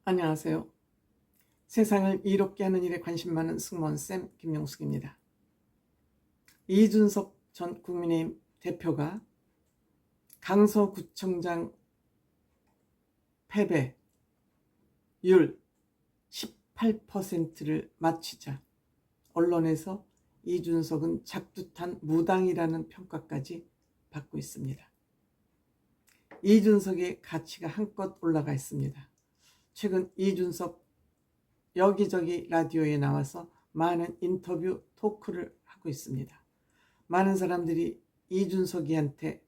안녕하세요. 세상을 이롭게 하는 일에 관심 많은 승무원쌤 김용숙입니다. 이준석 전 국민의힘 대표가 강서구청장 패배율 18%를 맞추자 언론에서 이준석은 작두탄 무당이라는 평가까지 받고 있습니다. 이준석의 가치가 한껏 올라가 있습니다. 최근 이준석 여기저기 라디오에 나와서 많은 인터뷰 토크를 하고 있습니다. 많은 사람들이 이준석이한테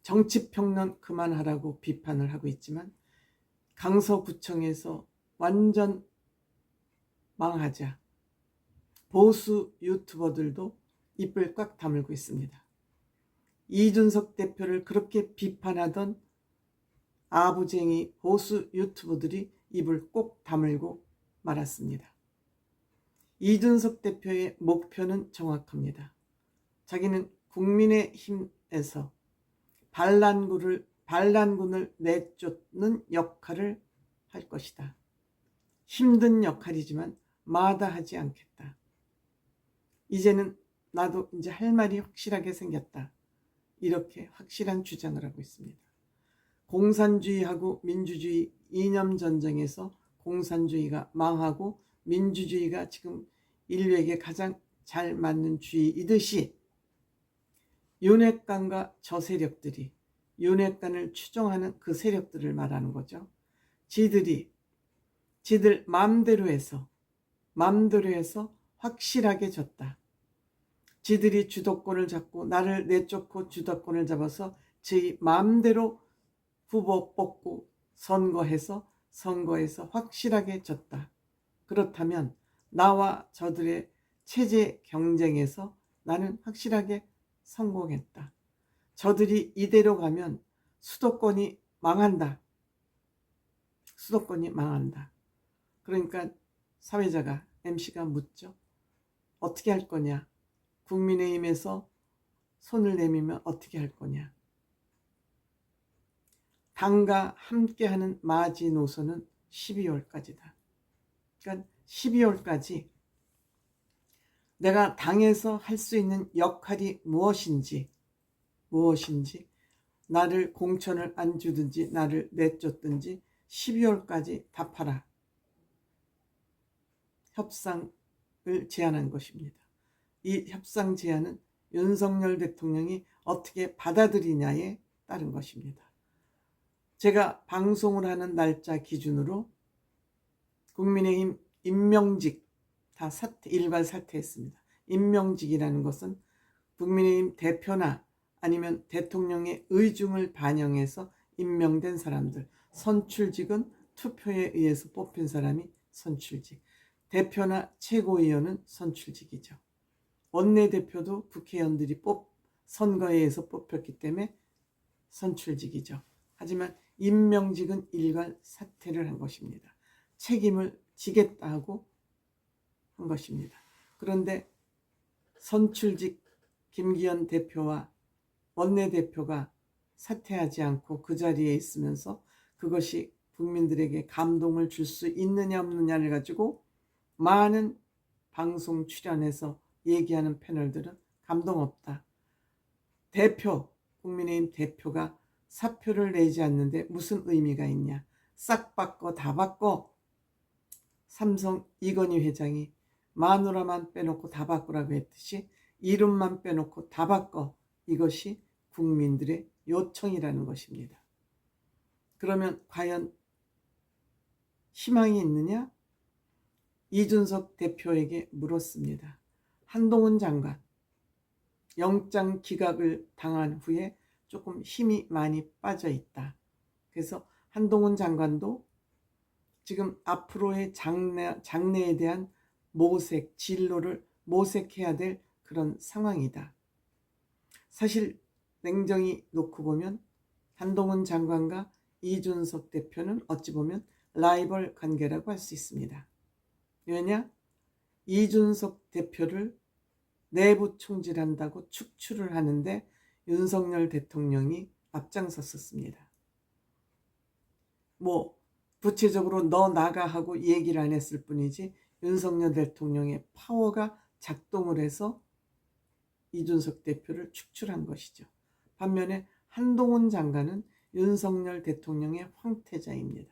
정치평론 그만하라고 비판을 하고 있지만 강서구청에서 완전 망하자 보수 유튜버들도 입을 꽉 다물고 있습니다. 이준석 대표를 그렇게 비판하던 아부쟁이 보수 유튜버들이 입을 꼭 다물고 말았습니다. 이준석 대표의 목표는 정확합니다. 자기는 국민의힘에서 반란군을 내쫓는 역할을 할 것이다. 힘든 역할이지만 마다하지 않겠다. 이제는 나도 이제 할 말이 확실하게 생겼다. 이렇게 확실한 주장을 하고 있습니다. 공산주의하고 민주주의 이념 전쟁에서 공산주의가 망하고 민주주의가 지금 인류에게 가장 잘 맞는 주의이듯이 윤핵관과 저 세력들이 윤핵관을 추종하는 그 세력들을 말하는 거죠. 지들 마음대로 해서 확실하게 졌다. 지들이 주도권을 잡고 나를 내쫓고 주도권을 잡아서 제 마음대로 후보 뽑고 선거해서 확실하게 졌다. 그렇다면 나와 저들의 체제 경쟁에서 나는 확실하게 성공했다. 저들이 이대로 가면 수도권이 망한다. 그러니까 사회자가 MC가 묻죠. 어떻게 할 거냐? 국민의힘에서 손을 내밀면 어떻게 할 거냐? 당과 함께하는 마지노선은 12월까지다. 그러니까 12월까지 내가 당에서 할 수 있는 역할이 무엇인지 나를 공천을 안 주든지 나를 내쫓든지 12월까지 답하라. 협상을 제안한 것입니다. 이 협상 제안은 윤석열 대통령이 어떻게 받아들이냐에 따른 것입니다. 제가 방송을 하는 날짜 기준으로 국민의힘 임명직 다 일괄 사퇴했습니다. 임명직이라는 것은 국민의힘 대표나 아니면 대통령의 의중을 반영해서 임명된 사람들, 선출직은 투표에 의해서 뽑힌 사람이 선출직, 대표나 최고위원은 선출직이죠. 원내대표도 국회의원들이 선거에 의해서 뽑혔기 때문에 선출직이죠. 하지만 임명직은 일괄 사퇴를 한 것입니다. 책임을 지겠다 하고 한 것입니다. 그런데 선출직 김기현 대표와 원내대표가 사퇴하지 않고 그 자리에 있으면서 그것이 국민들에게 감동을 줄 수 있느냐 없느냐를 가지고 많은 방송 출연해서 얘기하는 패널들은 감동 없다. 국민의힘 대표가 사표를 내지 않는데 무슨 의미가 있냐. 싹 바꿔 다 바꿔. 삼성 이건희 회장이 마누라만 빼놓고 다 바꾸라고 했듯이 이름만 빼놓고 다 바꿔. 이것이 국민들의 요청이라는 것입니다. 그러면 과연 희망이 있느냐? 이준석 대표에게 물었습니다. 한동훈 장관 영장 기각을 당한 후에 조금 힘이 많이 빠져 있다. 그래서 한동훈 장관도 지금 앞으로의 장래에 대한 진로를 모색해야 될 그런 상황이다. 사실 냉정히 놓고 보면 한동훈 장관과 이준석 대표는 어찌 보면 라이벌 관계라고 할 수 있습니다. 왜냐? 이준석 대표를 내부 총질한다고 축출을 하는데 윤석열 대통령이 앞장섰었습니다. 뭐 구체적으로 너 나가 하고 얘기를 안 했을 뿐이지 윤석열 대통령의 파워가 작동을 해서 이준석 대표를 축출한 것이죠. 반면에 한동훈 장관은 윤석열 대통령의 황태자입니다.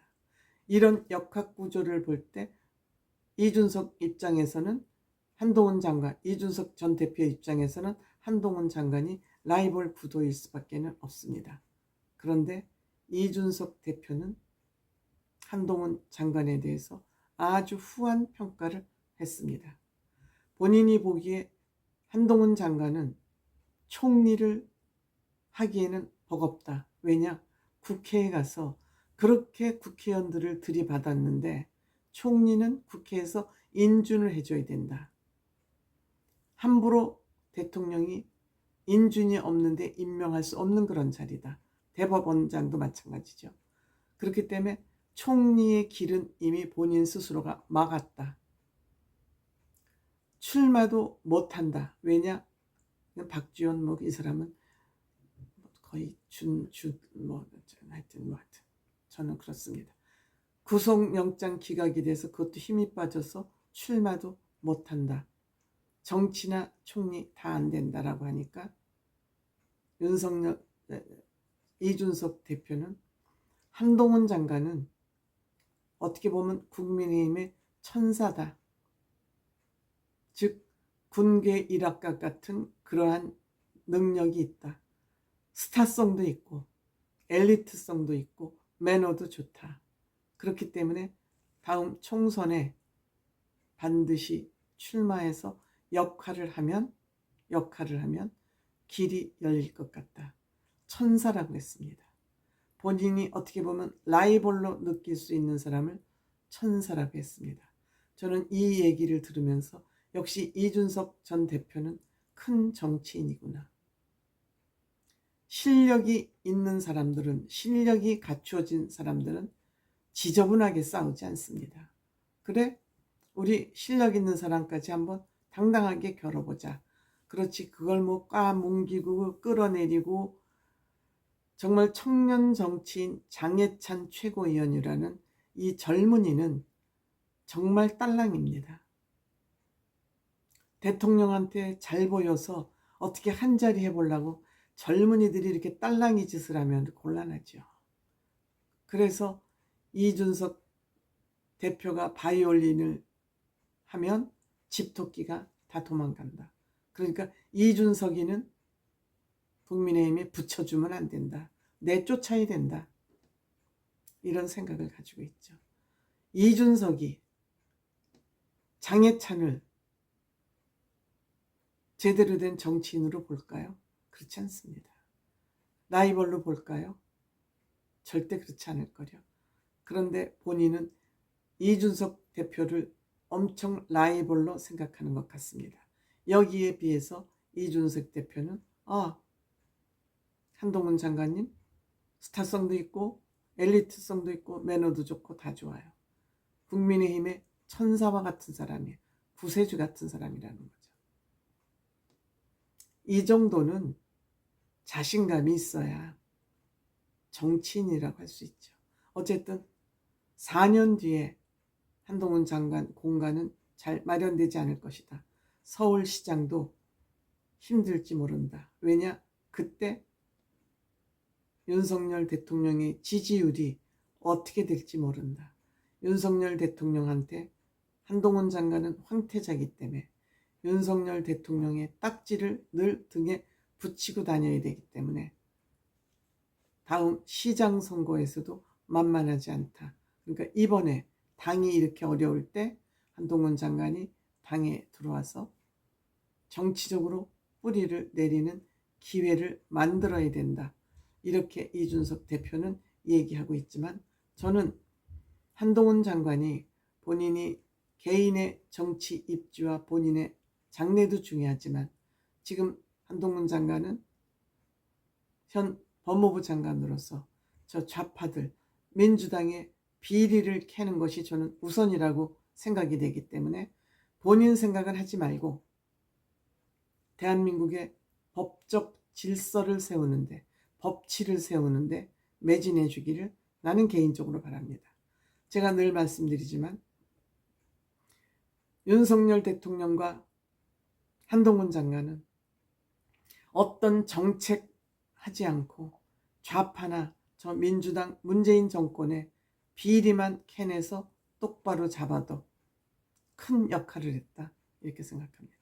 이런 역학구조를 볼 때 이준석 입장에서는 한동훈 장관, 이준석 전 대표 입장에서는 한동훈 장관이 라이벌 구도일 수밖에 없습니다. 그런데 이준석 대표는 한동훈 장관에 대해서 아주 후한 평가를 했습니다. 본인이 보기에 한동훈 장관은 총리를 하기에는 버겁다. 왜냐? 국회에 가서 그렇게 국회의원들을 들이받았는데 총리는 국회에서 인준을 해줘야 된다. 함부로 대통령이 인준이 없는데 임명할 수 없는 그런 자리다. 대법원장도 마찬가지죠. 그렇기 때문에 총리의 길은 이미 본인 스스로가 막았다. 출마도 못한다. 왜냐? 박지원 이 사람은 거의 하여튼 저는 그렇습니다. 구속영장 기각이 돼서 그것도 힘이 빠져서 출마도 못한다. 정치나 총리 다 안 된다라고 하니까 이준석 대표는 한동훈 장관은 어떻게 보면 국민의힘의 천사다. 즉 군계 일학과 같은 그러한 능력이 있다. 스타성도 있고 엘리트성도 있고 매너도 좋다. 그렇기 때문에 다음 총선에 반드시 출마해서 역할을 하면 길이 열릴 것 같다. 천사라고 했습니다. 본인이 어떻게 보면 라이벌로 느낄 수 있는 사람을 천사라고 했습니다. 저는 이 얘기를 들으면서 역시 이준석 전 대표는 큰 정치인이구나. 실력이 있는 사람들은, 실력이 갖추어진 사람들은 지저분하게 싸우지 않습니다. 그래? 우리 실력 있는 사람까지 한번 당당하게 겨뤄보자. 그렇지, 그걸 뭐 꽈뭉기고 끌어내리고. 정말 청년 정치인 장해찬 최고위원이라는 이 젊은이는 정말 딸랑입니다. 대통령한테 잘 보여서 어떻게 한 자리 해보려고 젊은이들이 이렇게 딸랑이 짓을 하면 곤란하죠. 그래서 이준석 대표가 바이올린을 하면 집토끼가 다 도망간다. 그러니까 이준석이는 국민의힘에 붙여주면 안 된다. 내쫓아야 된다. 이런 생각을 가지고 있죠. 이준석이 장해찬을 제대로 된 정치인으로 볼까요? 그렇지 않습니다. 라이벌로 볼까요? 절대 그렇지 않을 거려. 그런데 본인은 이준석 대표를 엄청 라이벌로 생각하는 것 같습니다. 여기에 비해서 이준석 대표는 한동훈 장관님 스타성도 있고 엘리트성도 있고 매너도 좋고 다 좋아요. 국민의힘의 천사와 같은 사람이에요. 구세주 같은 사람이라는 거죠. 이 정도는 자신감이 있어야 정치인이라고 할 수 있죠. 어쨌든 4년 뒤에 한동훈 장관 공간은 잘 마련되지 않을 것이다. 서울시장도 힘들지 모른다. 왜냐? 그때 윤석열 대통령의 지지율이 어떻게 될지 모른다. 윤석열 대통령한테 한동훈 장관은 황태자이기 때문에 윤석열 대통령의 딱지를 늘 등에 붙이고 다녀야 되기 때문에 다음 시장 선거에서도 만만하지 않다. 그러니까 이번에 당이 이렇게 어려울 때 한동훈 장관이 당에 들어와서 정치적으로 뿌리를 내리는 기회를 만들어야 된다. 이렇게 이준석 대표는 얘기하고 있지만 저는 한동훈 장관이 본인이 개인의 정치 입지와 본인의 장래도 중요하지만 지금 한동훈 장관은 현 법무부 장관으로서 저 좌파들 민주당의 비리를 캐는 것이 저는 우선이라고 생각이 되기 때문에 본인 생각을 하지 말고 대한민국의 법적 질서를 세우는데 법치를 세우는데 매진해 주기를 나는 개인적으로 바랍니다. 제가 늘 말씀드리지만 윤석열 대통령과 한동훈 장관은 어떤 정책 하지 않고 좌파나 저 민주당 문재인 정권의 비리만 캐내서 똑바로 잡아도 큰 역할을 했다, 이렇게 생각합니다.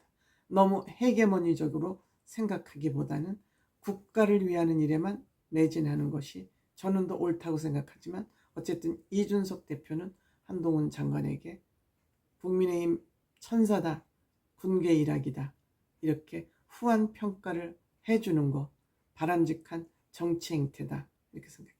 너무 헤게모니적으로 생각하기보다는 국가를 위하는 일에만 매진하는 것이 저는 더 옳다고 생각하지만, 어쨌든 이준석 대표는 한동훈 장관에게 국민의힘 천사다, 군계 일학이다, 이렇게 후한 평가를 해주는 거 바람직한 정치 행태다, 이렇게 생각합니다.